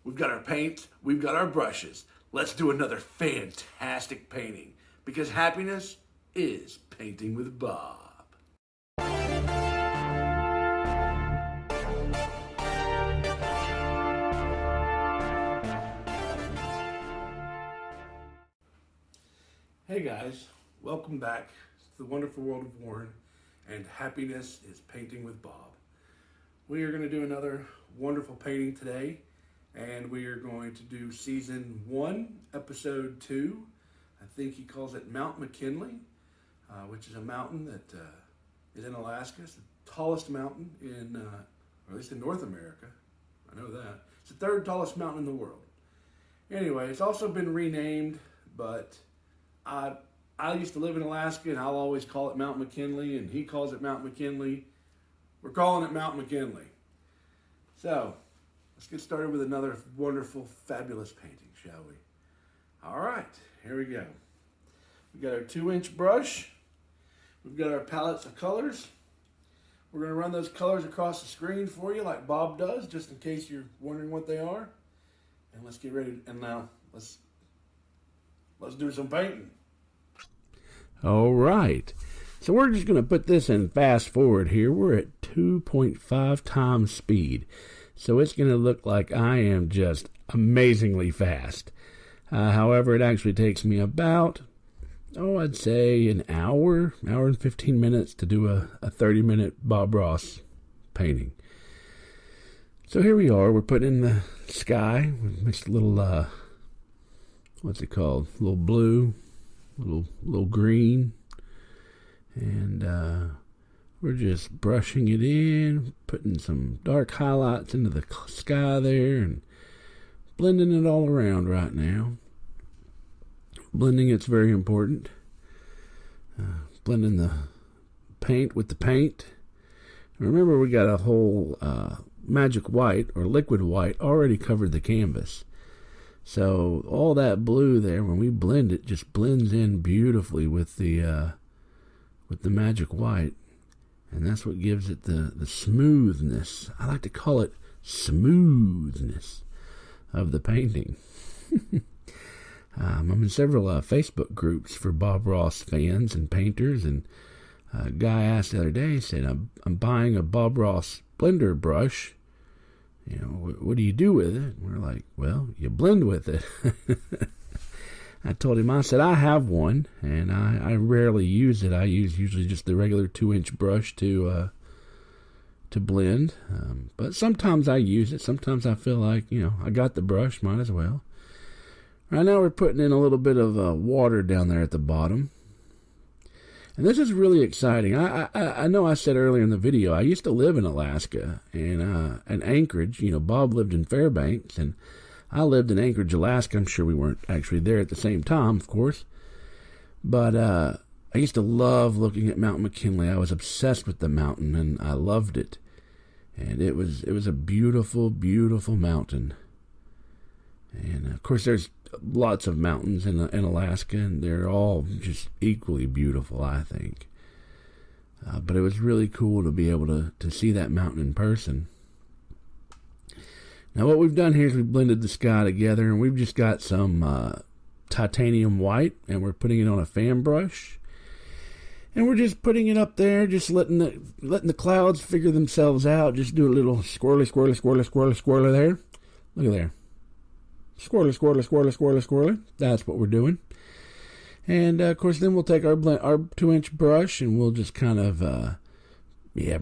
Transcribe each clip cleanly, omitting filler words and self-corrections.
We've got our paint, we've got our brushes. Let's do another fantastic painting because happiness is painting with Bob. Hey guys, welcome back to the wonderful world of Warren, and happiness is painting with Bob. We are going to do another wonderful painting today, and we are going to do season 1, episode 2. I think he calls it Mount McKinley, which is a mountain that is in Alaska. It's the tallest mountain in, or at least in North America. I know that. It's the 3rd tallest mountain in the world. Anyway, it's also been renamed, but I used to live in Alaska, and I'll always call it Mount McKinley, and he calls it Mount McKinley. We're calling it Mount McKinley. So, let's get started with another wonderful, fabulous painting, shall we? All right, here we go. We've got our 2-inch brush. We've got our palettes of colors. We're going to run those colors across the screen for you like Bob does, just in case you're wondering what they are. And let's get ready, and now let's do some painting. All right. So we're just going to put this in fast forward here. We're at 2.5 times speed. So it's going to look like I am just amazingly fast. However, it actually takes me about, I'd say an hour and 15 minutes to do a 30-minute Bob Ross painting. So here we are. We're putting in the sky. We mixed a little, what's it called? A little blue, a little green. And we're just brushing it in, putting some dark highlights into the sky there, and blending it all around right now. Blending, it's very important. Blending the paint with the paint. Remember, we got a whole magic white or liquid white already covered the canvas. So all that blue there, when we blend it, just blends in beautifully with the magic white, and that's what gives it the smoothness. I like to call it smoothness of the painting. I'm in several Facebook groups for Bob Ross fans and painters, and a guy asked the other day, he said, I'm buying a Bob Ross blender brush. You know, what do you do with it? And we're like, well, you blend with it. I told him, I said, I have one, and I rarely use it. I use usually just the regular 2-inch brush to blend. But sometimes I use it. Sometimes I feel like, I got the brush, might as well. Right now we're putting in a little bit of water down there at the bottom. And this is really exciting. I know I said earlier in the video, I used to live in Alaska and Anchorage. Bob lived in Fairbanks, and I lived in Anchorage, Alaska. I'm sure we weren't actually there at the same time, of course. But I used to love looking at Mount McKinley. I was obsessed with the mountain, and I loved it. And it was a beautiful, beautiful mountain. And, of course, there's lots of mountains in Alaska, and they're all just equally beautiful, I think. But it was really cool to be able to see that mountain in person. Now what we've done here is we've blended the sky together, and we've just got some titanium white, and we're putting it on a fan brush. And we're just putting it up there, just letting the clouds figure themselves out. Just do a little squirrely there. Look at there. Squirrely. That's what we're doing. And, of course, then we'll take our 2-inch brush, and we'll just kind of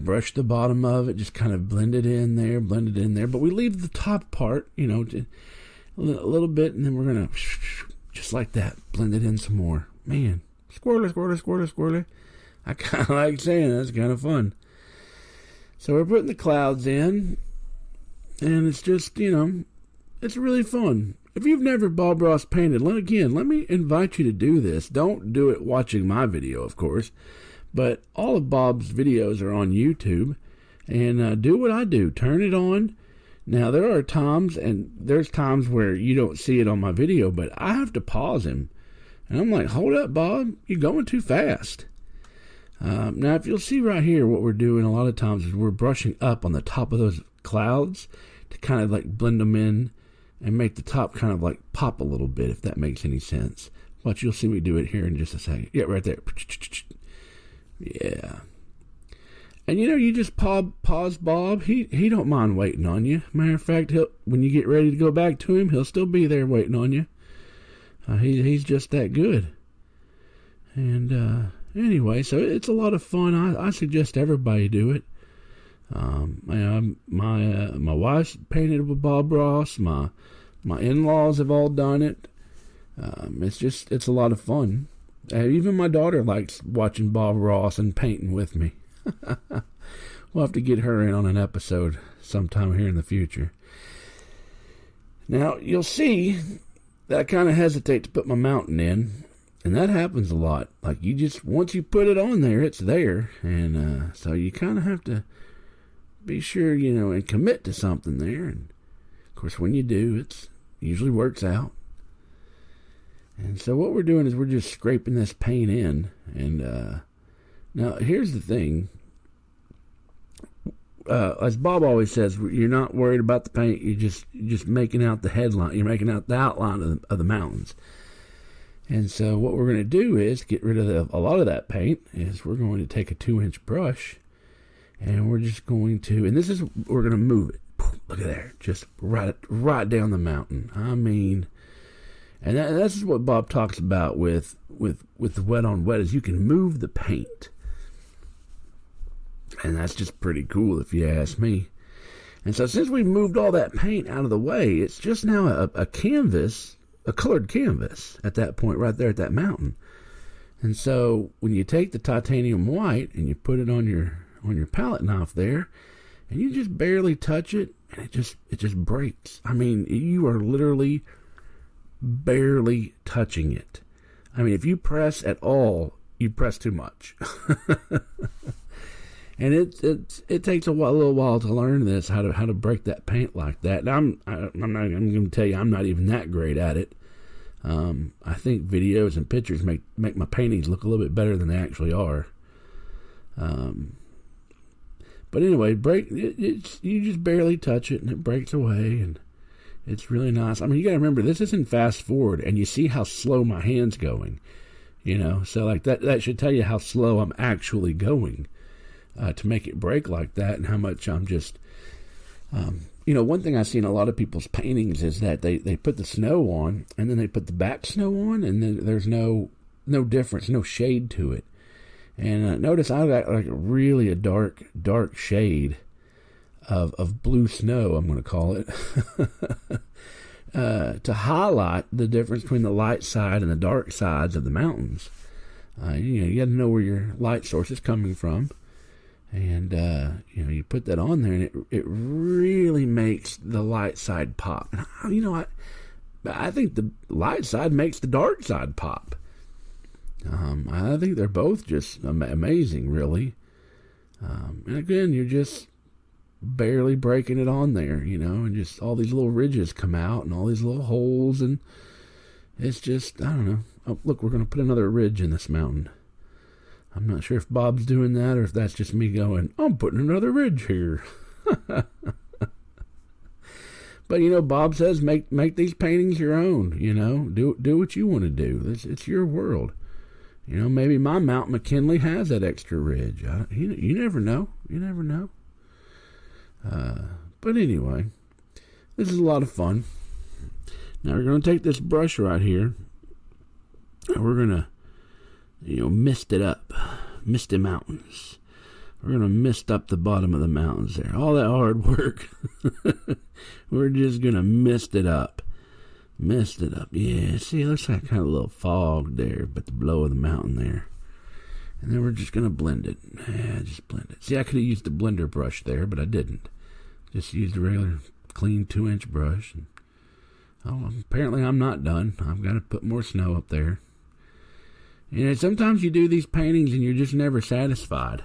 brush the bottom of it, just kind of blend it in there. But we leave the top part, a little bit, and then we're going to, just like that, blend it in some more. Man, squirrely. I kind of like saying that. It's kind of fun. So we're putting the clouds in, and it's just, it's really fun. If you've never Bob Ross painted, let me invite you to do this. Don't do it watching my video, of course. But all of Bob's videos are on YouTube, and do what I do. Turn it on. Now, there's times where you don't see it on my video, but I have to pause him. And I'm like, hold up, Bob. You're going too fast. Now, if you'll see right here, what we're doing a lot of times is we're brushing up on the top of those clouds to kind of like blend them in and make the top kind of like pop a little bit, if that makes any sense. But you'll see me do it here in just a second. Yeah, right there. Yeah. And you just pause Bob. He don't mind waiting on you. Matter of fact, when you get ready to go back to him, he'll still be there waiting on you. He's just that good. And anyway, so it's a lot of fun. I suggest everybody do it. My wife's painted with Bob Ross. My in-laws have all done it. It's a lot of fun. Even my daughter likes watching Bob Ross and painting with me. We'll have to get her in on an episode sometime here in the future. Now, you'll see that I kind of hesitate to put my mountain in, and that happens a lot. Like, once you put it on there, it's there, and so you kind of have to be sure, and commit to something there. And, of course, when you do, it usually works out. And so what we're doing is we're just scraping this paint in, and now, here's the thing. As Bob always says, you're not worried about the paint. You're just making out the headline. You're making out the outline of the mountains. And so what we're going to do is get rid of a lot of that paint. Is we're going to take a 2-inch brush, and we're just going to, and we're going to move it. Look at there, just right down the mountain. I mean, and that's what Bob talks about with the wet on wet, is you can move the paint. And that's just pretty cool, if you ask me. And so since we've moved all that paint out of the way, it's just now a canvas, a colored canvas at that point right there at that mountain. And so when you take the titanium white and you put it on your palette knife there, and you just barely touch it, and it just breaks. I mean, you are literally barely touching it. I mean, if you press at all, you press too much. And it takes a little while to learn this, how to break that paint like that. Now, I'm going to tell you, I'm not even that great at it. I think videos and pictures make my paintings look a little bit better than they actually are. But anyway, you just barely touch it, and it breaks away, and it's really nice. I mean, you got to remember, this isn't fast forward, and you see how slow my hand's going. So like that should tell you how slow I'm actually going. To make it break like that, and how much I'm just, one thing I see in a lot of people's paintings is that they put the snow on, and then they put the back snow on, and then there's no difference, no shade to it. And notice I got like a dark shade of blue snow, I'm going to call it, to highlight the difference between the light side and the dark sides of the mountains. You got to know where your light source is coming from. And, you put that on there, and it really makes the light side pop. And, I think the light side makes the dark side pop. I think they're both just amazing, really. And again, you're just barely breaking it on there, and just all these little ridges come out and all these little holes, and it's just, I don't know. Oh, look, we're going to put another ridge in this mountain. I'm not sure if Bob's doing that or if that's just me going, I'm putting another ridge here. But, Bob says make these paintings your own, Do what you want to do. It's your world. Maybe my Mount McKinley has that extra ridge. You never know. You never know. But anyway, this is a lot of fun. Now we're going to take this brush right here, and we're going to mist it up. Misty mountains. We're going to mist up the bottom of the mountains there. All that hard work. We're just going to mist it up. Mist it up. Yeah, see, it looks like kind of a little fog there, but the below of the mountain there. And then we're just going to blend it. Yeah, just blend it. See, I could have used a blender brush there, but I didn't. Just used a regular clean 2-inch brush. And, apparently I'm not done. I've got to put more snow up there. Sometimes you do these paintings and you're just never satisfied.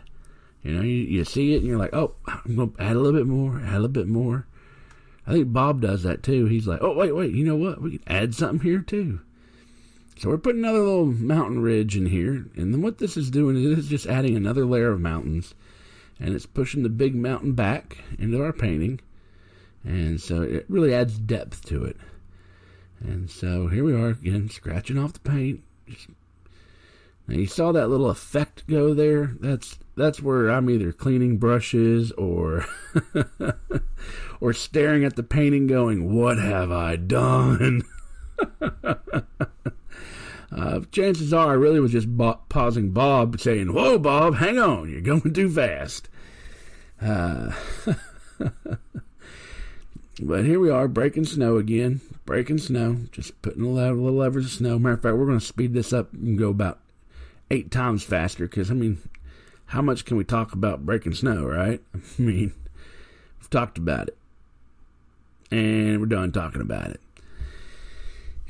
You see it and you're like, oh, I'm going to add a little bit more. I think Bob does that too. He's like, oh, wait, you know what? We can add something here too. So we're putting another little mountain ridge in here. And then what this is doing is it's just adding another layer of mountains. And it's pushing the big mountain back into our painting. And so it really adds depth to it. And so here we are again, scratching off the paint. Now you saw that little effect go there? That's where I'm either cleaning brushes or or staring at the painting going, what have I done? Chances are I really was just pausing Bob saying, whoa, Bob, hang on, you're going too fast. But here we are, breaking snow again. Breaking snow. Just putting a little levers of snow. Matter of fact, we're going to speed this up and go about 8 times faster. Because, I mean, how much can we talk about breaking snow, right? I mean, we've talked about it. And we're done talking about it.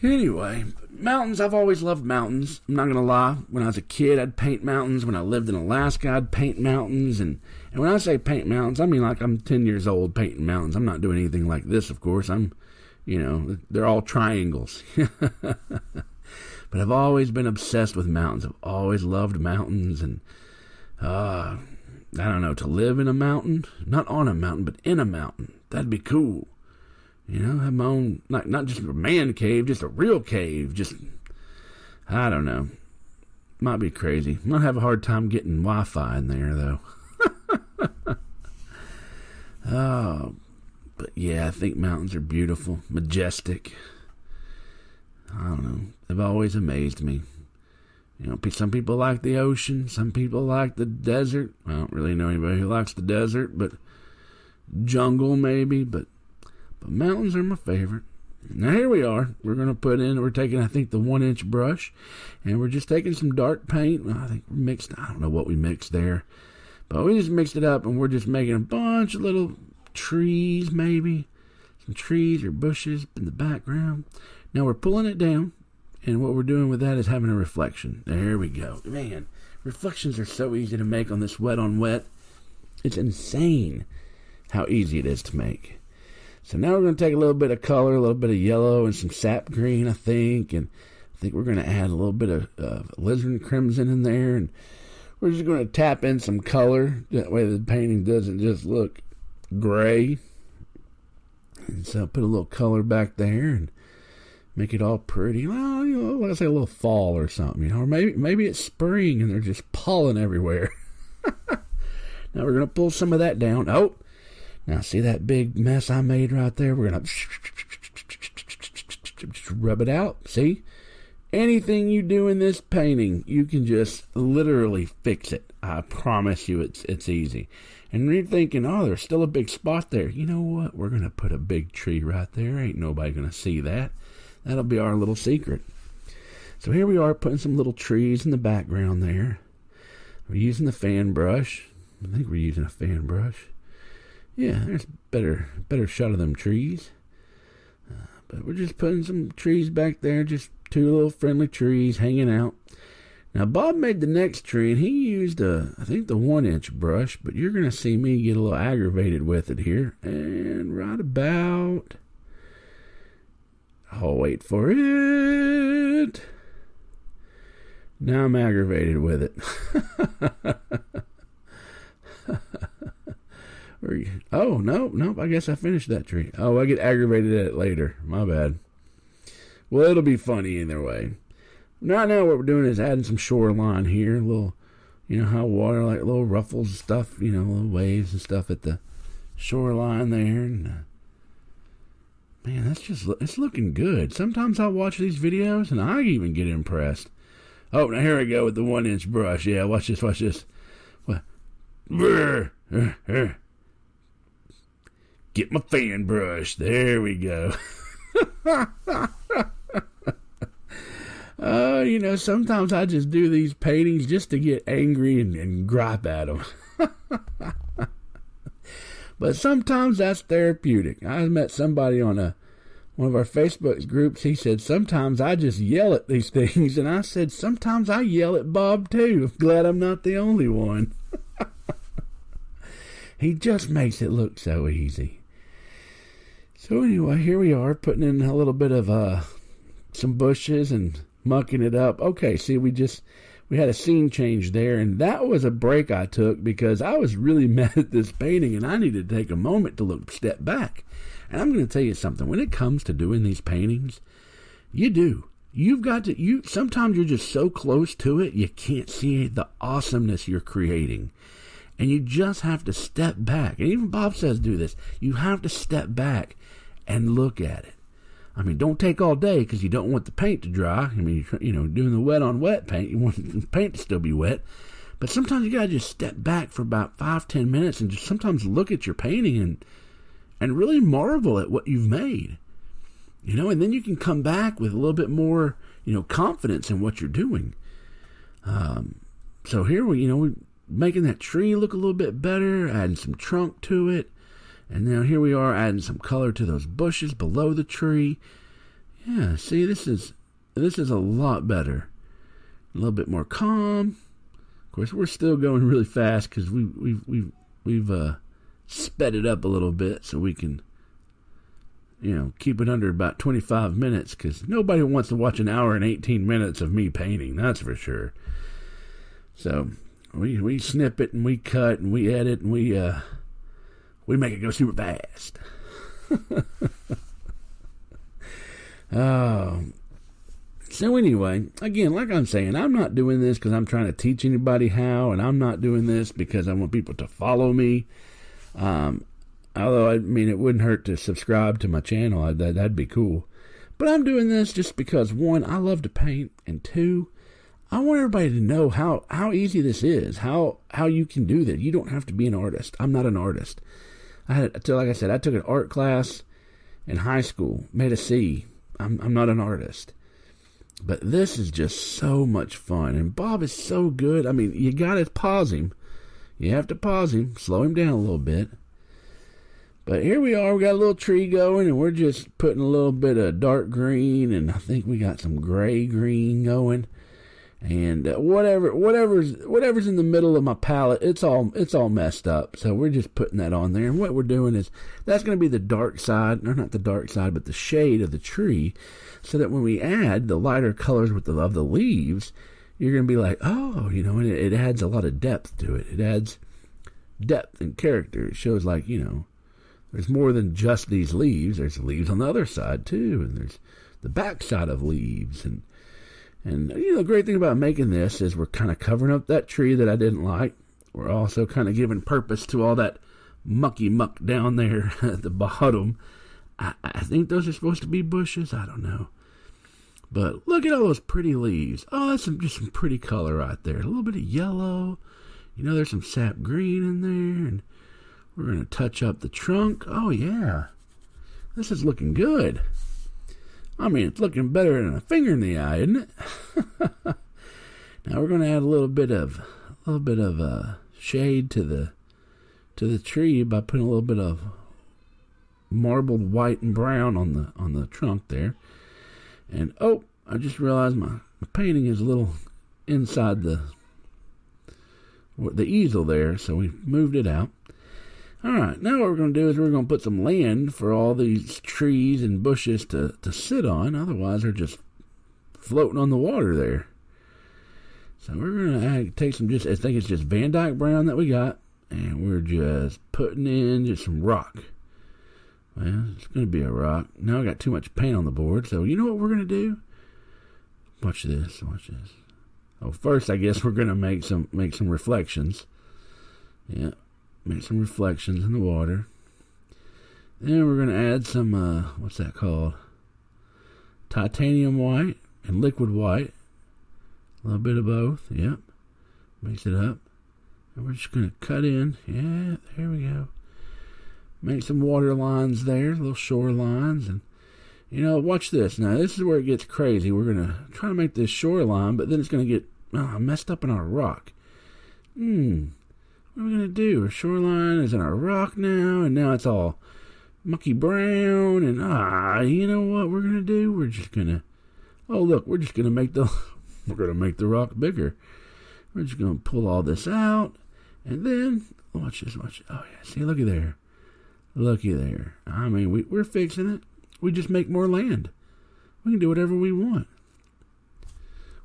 Anyway, mountains. I've always loved mountains. I'm not going to lie. When I was a kid, I'd paint mountains. When I lived in Alaska, I'd paint mountains. And when I say paint mountains, I mean like I'm 10 years old painting mountains. I'm not doing anything like this, of course. They're all triangles. But I've always been obsessed with mountains. I've always loved mountains. And, I don't know, to live in a mountain, not on a mountain, but in a mountain. That'd be cool. Have my own, not just a man cave, just a real cave. Just, I don't know. Might be crazy. Might have a hard time getting Wi-Fi in there, though. Oh, but yeah, I think mountains are beautiful, majestic. I don't know. They've always amazed me. Some people like the ocean. Some people like the desert. I don't really know anybody who likes the desert, but jungle maybe, but mountains are my favorite. Now here we are. We're taking, I think, the 1-inch brush, and we're just taking some dark paint. I think we mixed, I don't know what we mixed there, but we just mixed it up, and we're just making a bunch of little trees, maybe. Some trees or bushes in the background. Now we're pulling it down, and what we're doing with that is having a reflection. There we go. Man, reflections are so easy to make on this wet on wet. It's insane how easy it is to make. So now we're going to take a little bit of color, a little bit of yellow, and some sap green, I think. And I think we're going to add a little bit of alizarin crimson in there. And we're just going to tap in some color. That way the painting doesn't just look gray. And so put a little color back there and make it all pretty. Well, let's say a little fall or something. Or maybe it's spring and they're just pollen everywhere. Now we're going to pull some of that down. Oh! Now, see that big mess I made right there? We're going to just rub it out. See? Anything you do in this painting, you can just literally fix it. I promise you it's easy. And you're thinking, oh, there's still a big spot there. You know what? We're going to put a big tree right there. Ain't nobody going to see that. That'll be our little secret. So here we are putting some little trees in the background there. We're using the fan brush. I think we're using a fan brush. Yeah, there's better shot of them trees. But we're just putting some trees back there, just 2 little friendly trees hanging out. Now, Bob made the next tree, and he used, I think, the 1-inch brush, but you're going to see me get a little aggravated with it here. And right about... I'll wait for it. Now I'm aggravated with it. Oh, nope, I guess I finished that tree. Oh, I get aggravated at it later. My bad. Well, it'll be funny either way. Right now what we're doing is adding some shoreline here. A little, high water, like little ruffles and stuff, little waves and stuff at the shoreline there. And, man, it's looking good. Sometimes I watch these videos and I even get impressed. Oh, now here I go with the 1-inch brush. Yeah, watch this. What? Get my fan brush. There we go. Sometimes I just do these paintings just to get angry and gripe at them. But sometimes that's therapeutic. I met somebody on one of our Facebook groups. He said, sometimes I just yell at these things. And I said, sometimes I yell at Bob too. I'm glad I'm not the only one. He just makes it look so easy. So anyway, here we are putting in a little bit of some bushes and mucking it up. Okay, see, we had a scene change there, and that was a break I took because I was really mad at this painting, and I needed to take a moment to step back. And I'm going to tell you something. When it comes to doing these paintings, you do. Sometimes you're just so close to it, you can't see the awesomeness you're creating. And you just have to step back. And even Bob says do this. You have to step back and look at it. I mean, don't take all day because you don't want the paint to dry. I mean, doing the wet on wet paint, you want the paint to still be wet. But sometimes you got to just step back for about 5-10 minutes and just sometimes look at your painting and really marvel at what you've made. And then you can come back with a little bit more, confidence in what you're doing. So here we're making that tree look a little bit better, adding some trunk to it. And now here we are adding some color to those bushes below the tree. Yeah, see, this is a lot better. A little bit more calm. Of course, we're still going really fast because we've sped it up a little bit so we can, keep it under about 25 minutes because nobody wants to watch an hour and 18 minutes of me painting, that's for sure. So we snip it and we cut and we edit and we make it go super fast. So anyway, again, like I'm saying, I'm not doing this because I'm trying to teach anybody how, and I'm not doing this because I want people to follow me. Although, it wouldn't hurt to subscribe to my channel. That'd be cool. But I'm doing this just because, one, I love to paint, and two, I want everybody to know how easy this is, how you can do that. You don't have to be an artist. I'm not an artist. Like I said, I took an art class in high school, made a C. I'm not an artist. But this is just so much fun. And Bob is so good. You got to pause him. You have to pause him, slow him down a little bit. But here we are. We got a little tree going, and we're just putting a little bit of dark green, and I think we got some gray green going. And whatever's in the middle of my palette, it's all messed up. So we're just putting that on there. And what we're doing is that's going to be the dark side, or not the dark side, but the shade of the tree, so that when we add the lighter colors of the leaves, you're going to be like, oh, and it adds a lot of depth to it. It adds depth and character. It shows like, there's more than just these leaves. There's leaves on the other side too, and there's the back side of leaves. And the great thing about making this is we're kind of covering up that tree that I didn't like. We're also kind of giving purpose to all that mucky muck down there at the bottom. I think those are supposed to be bushes. I don't know. But look at all those pretty leaves. Oh, that's just some pretty color right there. A little bit of yellow. There's some sap green in there. And we're going to touch up the trunk. Oh, yeah. This is looking good. It's looking better than a finger in the eye, isn't it? Now we're going to add a little bit of shade to the tree by putting a little bit of marbled white and brown on the trunk there. And I just realized my painting is a little inside the easel there, so we moved it out. All right, now what we're going to do is we're going to put some land for all these trees and bushes to sit on. Otherwise, they're just floating on the water there. So we're going to take some I think it's just Van Dyke brown that we got, and we're just putting in just some rock. Well, it's going to be a rock. Now I got too much paint on the board, so you know what we're going to do? Watch this. Oh, first I guess we're going to make some reflections. Yeah. Make some reflections in the water. Then we're going to add some, what's that called? Titanium white and liquid white. A little bit of both. Yep. Mix it up. And we're just going to cut in. Yeah, there we go. Make some water lines there, little shore lines. And, watch this. Now, this is where it gets crazy. We're going to try to make this shoreline, but then it's going to get messed up in our rock. What are we going to do? Our shoreline is in our rock now, and now it's all mucky brown, and you know what we're going to do? We're just going to, we're just going to make the rock bigger. We're just going to pull all this out, and then, watch this. Oh, yeah, see, looky there. We're fixing it. We just make more land. We can do whatever we want.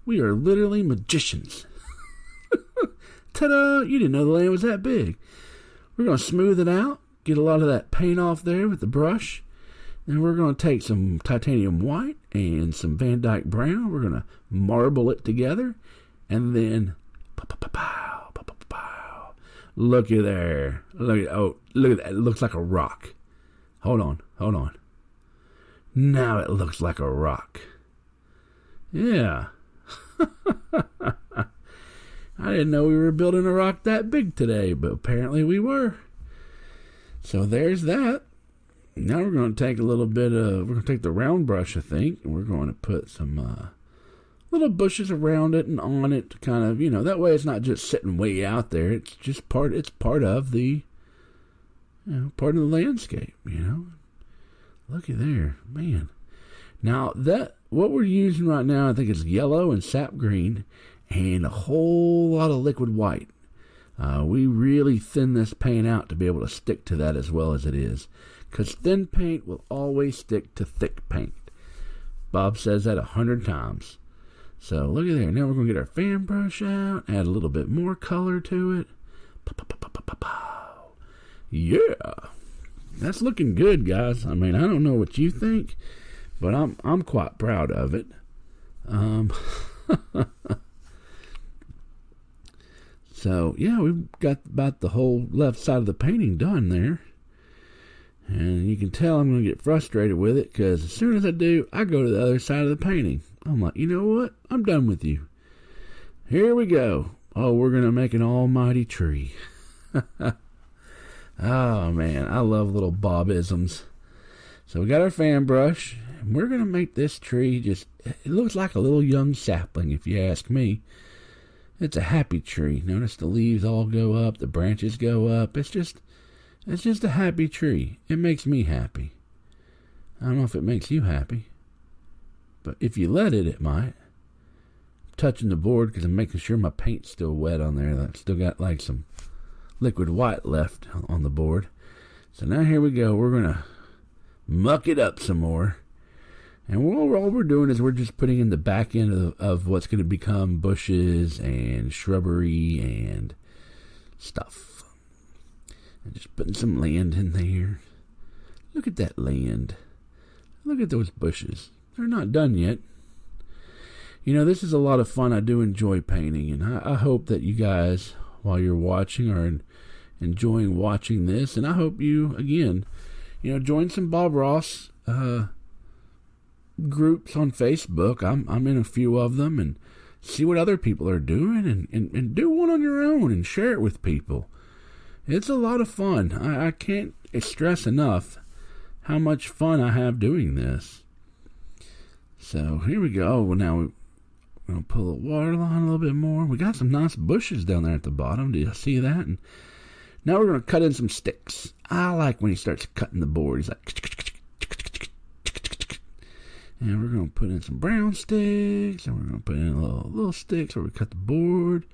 We are literally magicians. Ta-da! You didn't know the land was that big. We're going to smooth it out, get a lot of that paint off there with the brush, Then we're going to take some titanium white and some Van Dyke brown. We're going to marble it together. And then, pow, pow, pow, pow. Looky there. Look at that. It looks like a rock. Hold on. Now it looks like a rock. Yeah. I didn't know we were building a rock that big today, but apparently we were. So there's that. Now we're going to take we're going to take the round brush, I think, and we're going to put some little bushes around it and on it to kind of, that way it's not just sitting way out there. It's just part of the, part of the landscape, Looky there, man. Now what we're using right now, I think is yellow and sap green and a whole lot of liquid white. We really thin this paint out to be able to stick to that as well as it is. Because thin paint will always stick to thick paint. Bob says that 100 times. So look at there. Now we're going to get our fan brush out. Add a little bit more color to it. Yeah. That's looking good, guys. I mean, I don't know what you think, but I'm quite proud of it. So, yeah, we've got about the whole left side of the painting done there. And you can tell I'm going to get frustrated with it because as soon as I do, I go to the other side of the painting. I'm like, you know what? I'm done with you. Here we go. Oh, we're going to make an almighty tree. Oh, man, I love little Bob-isms. So we got our fan brush, and we're going to make this tree it looks like a little young sapling, if you ask me. It's a happy tree. Notice the leaves all go up, the branches go up. It's just a happy tree. It makes me happy. I don't know if it makes you happy, but if you let it might. I'm touching the board because I'm making sure my paint's still wet on there. I've still got like some liquid white left on the board. So now here we go. We're going to muck it up some more. And all we're doing is we're just putting in the back end of what's going to become bushes and shrubbery and stuff. And just putting some land in there. Look at that land. Look at those bushes. They're not done yet. This is a lot of fun. I do enjoy painting. And I hope that you guys, while you're watching, are enjoying watching this. And I hope you, again, join some Bob Ross groups on Facebook. I'm in a few of them, and see what other people are doing and do one on your own and share it with people. It's a lot of fun. I can't stress enough how much fun I have doing this. So here we go. Well, now we're going to pull the water line a little bit more. We got some nice bushes down there at the bottom. Do you see that? And now we're going to cut in some sticks. I like when he starts cutting the board. He's like... And we're going to put in some brown sticks, and we're going to put in little sticks where we cut the board.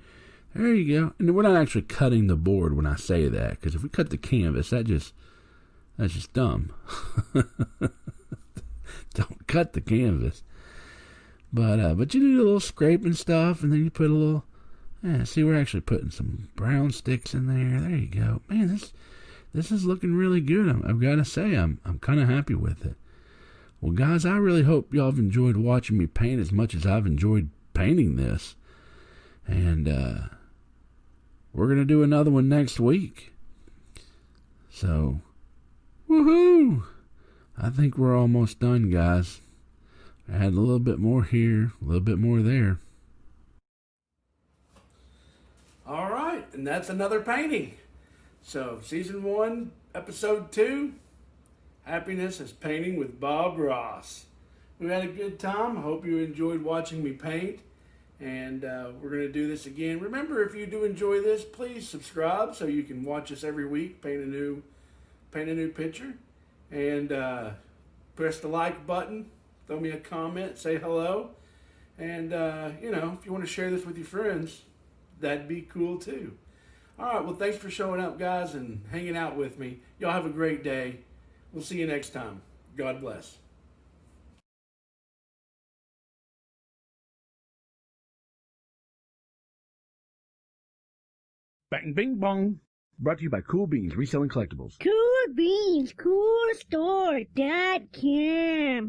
There you go. And we're not actually cutting the board when I say that, because if we cut the canvas, that's just dumb. Don't cut the canvas. But you do a little scraping stuff, and then you put a little. Yeah, see, we're actually putting some brown sticks in there. There you go, man. This is looking really good. I've got to say, I'm kind of happy with it. Well, guys, I really hope y'all have enjoyed watching me paint as much as I've enjoyed painting this. And we're going to do another one next week. So, woohoo! I think we're almost done, guys. I had a little bit more here, a little bit more there. All right, and that's another painting. So, Season 1, Episode 2, Happiness is Painting with Bob Ross. We had a good time. I hope you enjoyed watching me paint. And we're going to do this again. Remember, if you do enjoy this, please subscribe so you can watch us every week, paint a new picture. And press the like button. Throw me a comment. Say hello. And, if you want to share this with your friends, that'd be cool too. All right, well, thanks for showing up, guys, and hanging out with me. Y'all have a great day. We'll see you next time. God bless. Bang, bing, bong. Brought to you by Cool Beans Reselling Collectibles. Cool Beans, cool store.com.